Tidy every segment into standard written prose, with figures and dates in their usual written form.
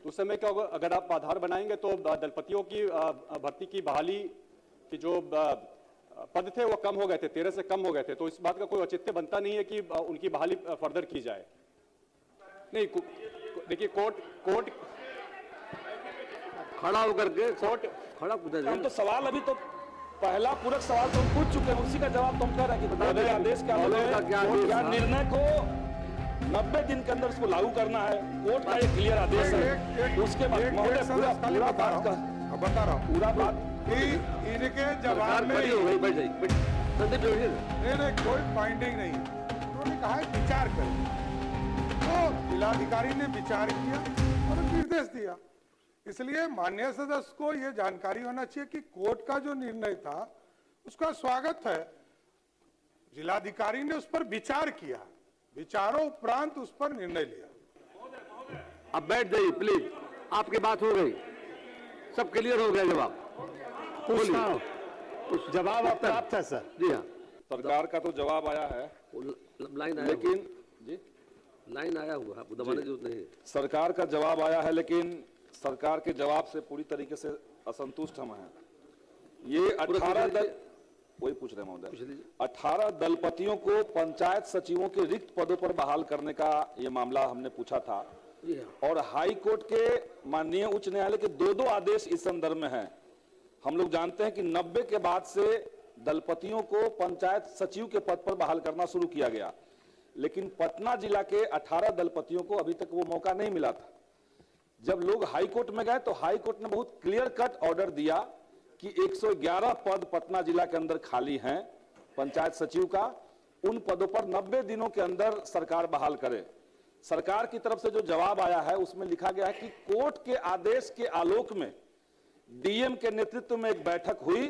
उस समय क्या होगा, अगर आप आधार बनाएंगे तो दलपतियों की भर्ती की बहाली की जो पद थे वो कम हो गए थे, 13 से कम हो गए थे। तो इस बात का कोई औचित्य बनता नहीं है कि उनकी बहाली फर्दर की जाए। नहीं, देखिए कोर्ट खड़ा होकर के खड़ा हम तो सवाल अभी तो पहला पूरक सवाल तो हम पूछ चुके हैं, उसी का जवाब तुम कह रहे हैं कि बता दें आदेश क्या निर्णय को 90 दिन के अंदर उसको लागू करना है। कोर्ट का एक क्लियर आदेश है। उसके बाद महोदय पूरा बात का बता रहा हूँ पूरा बात इनके जवाब में बैठ जाइए संदीप जोशी नहीं कोई फाइंडिंग नहीं है। उन्होंने कहा है विचार करें, तो जिलाधिकारी ने विचार किया और निर्देश दिया। इसलिए माननीय सदस्य को यह जानकारी होना चाहिए कि कोर्ट का जो निर्णय था उसका स्वागत है। जिलाधिकारी ने उस पर विचार किया, विचारों उपरांत उस पर निर्णय लिया। अब बैठ जाइए प्लीज, आपकी बात हो गई, सब क्लियर हो गया। जवाब जवाब आप प्राप्त है सर? जी हाँ, सरकार का तो जवाब आया है, लाइन आया, लेकिन जी लाइन आया हुआ, आपको दबाने की जरूरत नहीं है। सरकार का जवाब आया है, लेकिन सरकार के जवाब से पूरी तरीके से असंतुष्ट हम हैं। ये 18 दल वही पूछ रहे हैं महोदय, 18 दलपतियों को पंचायत सचिवों के रिक्त पदों पर बहाल करने का ये मामला हमने पूछा था, और हाई कोर्ट के माननीय उच्च न्यायालय के दो आदेश इस संदर्भ में हैं। हम लोग जानते हैं कि 90 के बाद से दलपतियों को पंचायत सचिव के पद पर बहाल करना शुरू किया गया, लेकिन पटना जिला के 18 दलपतियों को अभी तक वो मौका नहीं मिला था। जब लोग हाई कोर्ट में गए तो हाई कोर्ट ने बहुत क्लियर कट ऑर्डर दिया कि 111 पद पटना जिला के अंदर खाली हैं पंचायत सचिव का, उन पदों पर 90 दिनों के अंदर सरकार बहाल करे। सरकार की तरफ से जो जवाब आया है उसमें लिखा गया है कि कोर्ट के आदेश के आलोक में डीएम के नेतृत्व में एक बैठक हुई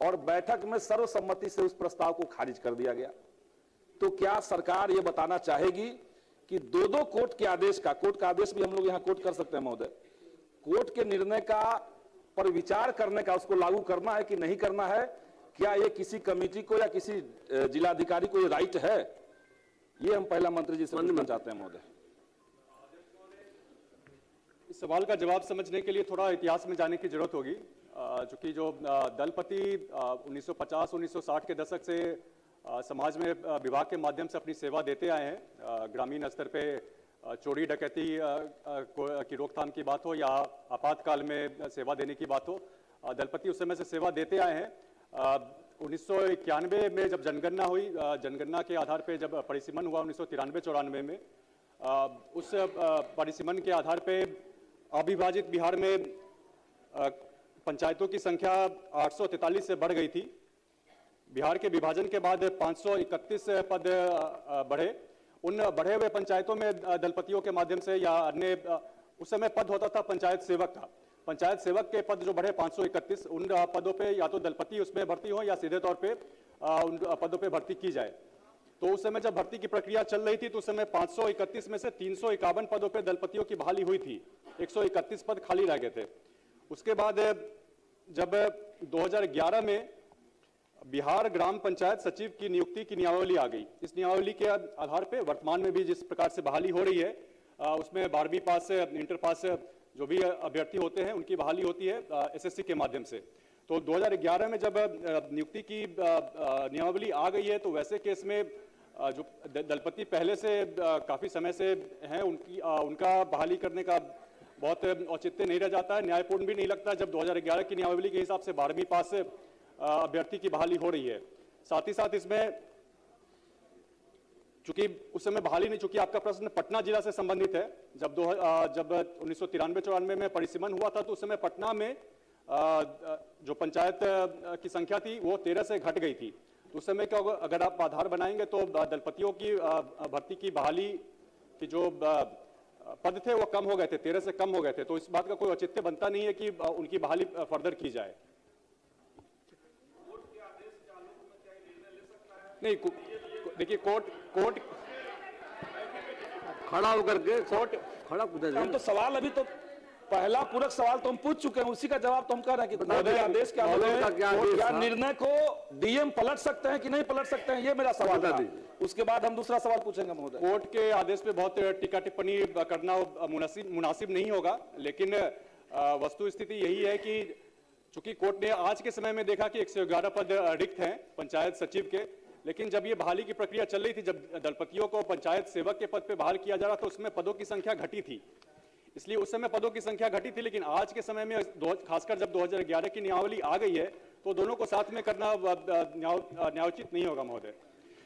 और बैठक में सर्वसम्मति से उस प्रस्ताव को खारिज कर दिया गया। तो क्या सरकार यह बताना चाहेगी कि दो कोर्ट के आदेश का, कोर्ट का आदेश भी हम लोग यहां कोर्ट कर सकते हैं महोदय, कोर्ट के निर्णय का पर विचार करने का, उसको लागू करना है कि नहीं करना है, क्या ये किसी कमेटी को या किसी जिलाधिकारी को ये राइट है? ये हम पहला मंत्री जी से पूछना चाहते हैं महोदय। इस सवाल का जवाब समझने के लिए थोड़ा इतिहास में जाने की जरूरत होगी। चूंकि जो दलपति 1950-1960 के दशक से समाज में विभाग के माध्यम से अपनी सेवा देते आए हैं। ग्रामीण स्तर पे चोरी डकैती की रोकथाम की बात हो या आपातकाल में सेवा देने की बात हो, दलपति उस समय से सेवा देते आए हैं। 1991 में जब जनगणना हुई, जनगणना के आधार पे जब परिसीमन हुआ 1993-94 में, उस परिसीमन के आधार पे अविभाजित बिहार में पंचायतों की संख्या 843 से बढ़ गई थी। बिहार के विभाजन के बाद 531 पद बढ़े। उन बढ़े हुए पंचायतों में दलपतियों के माध्यम से या अन्य, उस समय पद होता था पंचायत सेवक का। पंचायत सेवक के पद जो बढ़े 531, उन पदों पे या तो दलपति उसमें भर्ती हो या सीधे तौर पे उन पदों पे भर्ती की जाए। तो उस समय जब भर्ती की प्रक्रिया चल रही थी तो उस समय 531 में से 351 पदों पे दलपतियों की बहाली हुई थी, 131 पद खाली रह गए थे। उसके बाद जब 2011 में बिहार ग्राम पंचायत सचिव की नियुक्ति की नियमावली आ गई, इस नियमावली के आधार पे वर्तमान में भी जिस प्रकार से बहाली हो रही है, उसमें 12वीं पास से इंटर पास से जो भी अभ्यर्थी होते हैं उनकी बहाली होती है एसएससी के माध्यम से। तो 2011 में जब नियुक्ति की नियमावली आ गई है, तो वैसे केस में जो दलपति पहले से काफी समय से हैं, उनका बहाली करने का बहुत औचित्य नहीं रह जाता है, न्यायपूर्ण भी नहीं लगता जब 2011 की नियमावली के हिसाब से 12वीं पास से अभ्यर्थी की बहाली हो रही है। साथ ही साथ इसमें चूंकि उस समय बहाली नहीं, चूंकि आपका प्रश्न पटना जिला से संबंधित है, जब 1993-94 में परिसीमन हुआ था तो उस समय पटना में जो पंचायत की संख्या थी वो 13 से घट गई थी। तो उस समय क्या होगा, अगर आप आधार बनाएंगे तो दलपतियों की भर्ती की बहाली की जो पद थे वो कम हो गए थे, 13 से कम हो गए थे। तो इस बात का कोई औचित्य बनता नहीं है कि उनकी बहाली फर्दर की जाए। नहीं, देखिए कोर्ट खड़ा होकर के हम तो सवाल अभी तो पहला पूरक सवाल तो हम पूछ चुके हैं, उसी का जवाब तो हम कह रहे हैं कि बता कोर्ट के दें, आदेश के महोदय आलोक का में क्या आदेश क्या था? निर्णय को डीएम पलट सकते हैं कि नहीं पलट सकते हैं, ये मेरा सवाल बता था। दीजिए। उसके बाद हम दूसरा सवाल पूछेंगे महोदय। कोर्ट के आदेश पे बहुत टीका टिप्पणी करना मुनासिब नहीं होगा, लेकिन वस्तु स्थिति यही है कि चूंकि कोर्ट ने आज के समय में देखा कि 111 पद रिक्त हैं पंचायत सचिव के, लेकिन जब ये बहाली की प्रक्रिया चल रही थी, जब दलपतियों को पंचायत सेवक के पद पे बहाल किया जा रहा था, उसमें पदों की संख्या घटी थी, इसलिए उस समय पदों की संख्या घटी थी। लेकिन आज के समय में खासकर जब 2011 की नियमावली आ गई है तो दोनों को साथ में करना न्यायोचित नहीं होगा महोदय।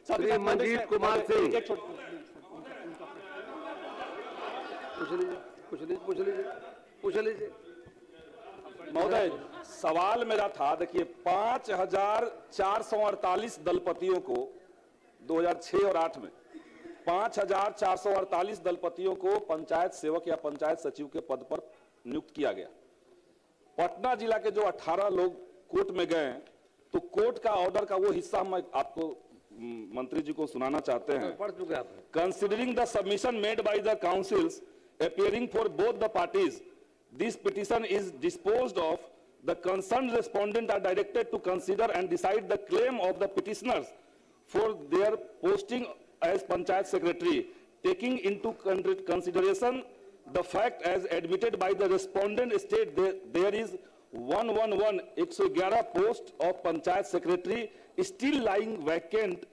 साथ ही साथ मंजीत कुमार सिंह, एक छोटा पूछ लीजिए। महोदय सवाल मेरा था, देखिए 5448 दलपतियों को 2006 और 8 में 5448 दलपतियों को पंचायत सेवक या पंचायत सचिव के पद पर नियुक्त किया गया। पटना जिला के जो 18 लोग कोर्ट में गए, तो कोर्ट का ऑर्डर का वो हिस्सा हम आपको मंत्री जी को सुनाना चाहते हैं। पढ़ चुके आप। Considering the submission made by the councils appearing for both the parties, this petition is disposed of. The concerned respondent are directed to consider and decide the claim of the petitioners for their posting as panchayat secretary, taking into consideration the fact as admitted by the respondent state there is 111 post of panchayat secretary still lying vacant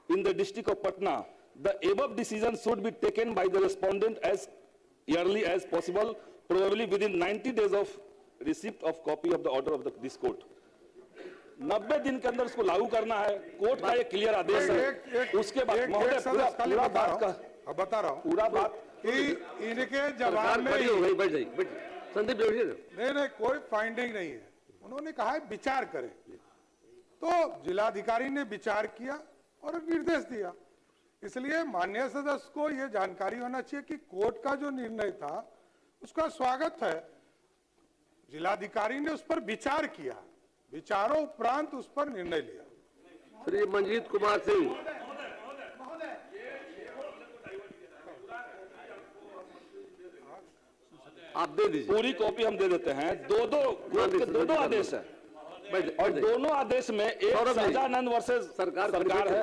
in the district of Patna. The above decision should be taken by the respondent as early as possible, probably within 90 days of receipt of copy of the order of this court. 90 दिन के अंदर उसको लागू करना है, court का एक clear आदेश है। उसके बाद महोदय पूरा बात का बता रहा हूँ पूरा बात कि इनके जवाब में बैठ जाइए। संदीप जोशी, नहीं कोई फाइंडिंग नहीं है, उन्होंने कहा है विचार करें, तो जिलाधिकारी ने विचार किया और निर्देश दिया। इसलिए माननीय सदस्य को यह जानकारी होना चाहिए कि कोर्ट का जो निर्णय था उसका स्वागत है। जिलाधिकारी ने उस पर विचार किया, विचारों उपरांत उस पर निर्णय लिया। श्री मंजीत कुमार सिंह, आप दे दीजिए। पूरी कॉपी हम दे देते हैं। दो आदेश है और दोनों आदेश में एक सहजानंद वर्सेस सरकार है।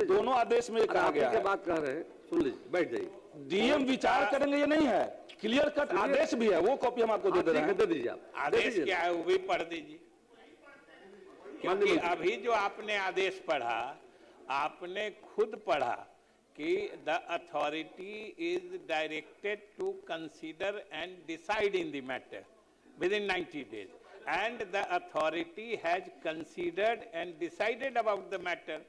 दोनों आदेश में कहा गया है, बात कह रहे हैं, सुन लीजिए, बैठ जाइए। डीएम विचार करेंगे ये नहीं है, क्लियर कट आदेश भी है, वो कॉपी हम आपको दे दे रहे हैं। दे दीजिए आप। आदेश क्या है वो भी पढ़ दीजिए, क्योंकि अभी जो आपने आदेश पढ़ा, आपने खुद पढ़ा कि the authority is directed to consider and decide in the matter within 90 days and the authority has considered and decided about the matter.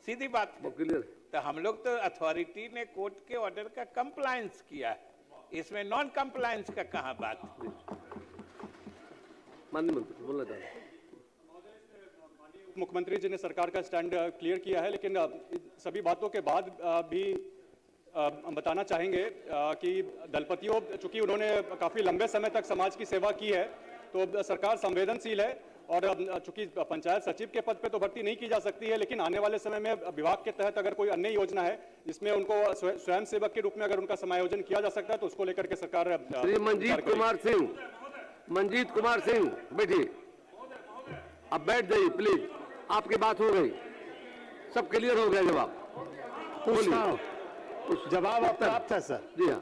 सीधी बात है। क्लियर। तो हम लोग तो अथॉरिटी ने कोर्ट के ऑर्डर का कंप्लायंस किया है, इसमें नॉन कंप्लायंस का कहाँ बात। माननीय मंत्री बोलना चाहते हैं। मुख्यमंत्री जी ने सरकार का स्टैंड क्लियर किया है, लेकिन सभी बातों के बाद भी हम बताना चाहेंगे कि दलपतियों, चूंकि उन्होंने काफी लंबे समय तक समाज की सेवा की है, तो सरकार संवेदनशील है और चूंकि पंचायत सचिव के पद पे तो भर्ती नहीं की जा सकती है, लेकिन आने वाले समय में विभाग के तहत अगर कोई अन्य योजना है जिसमें उनको स्वयं सेवक के रूप में अगर उनका समायोजन किया जा सकता है तो उसको लेकर के सरकार। श्री मंजीत कुमार सिंह बैठिए, अब बैठ जाइए प्लीज। आपकी बात हो गई, सब क्लियर हो गया। जवाब जवाब आप प्राप्त है सर। जी हाँ।